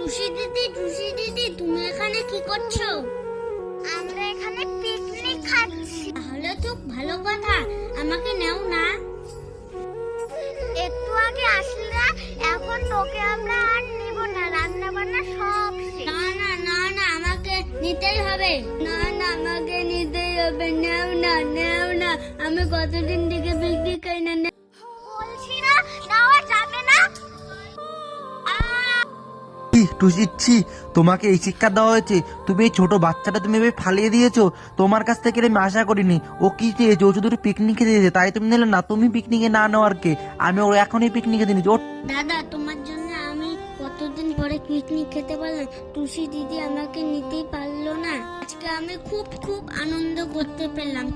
টুসি দিদি তুমি এখানে কি করছো? আমরা এখানে পিকনিক খাচ্ছি। তাহলে তো ভালো কথা, আমাকে নেও না। একটু আগে আসলি না, এখন তোকে আমরা আর নিব না, রান্না বান্না সব শেষ। না না না না, আমাকে নিতেই হবে। না না, আমাকে নিতেই হবে। নেও না, আমি কতদিন থেকে পিকনিক খাই না। বলছি না নেওয়া যাবে না। টুসিচ্ছি, তোমাকে এই শিক্ষা দেওয়া হয়েছে, তুমি এই ছোট বাচ্চাটা তুমি এভাবে ফালিয়ে দিয়েছো। তোমার কাছ থেকে আমি আশা করিনি। ও কি চেয়েছে? ও শুধু পিকনিকে দিয়েছে, তাই তুমি নিলে না। তুমি পিকনিকে না নেওয়ার কে? আমি ওর এখনই পিকনিকে দিয়েছি। ওর দাদা, তোমার জন্য আমি কতদিন পরে পিকনিক খেতে পারলাম। টুসি দিদি আমাকে নিতেই পারলো না। আজকে আমি খুব আনন্দ করতে পেলাম।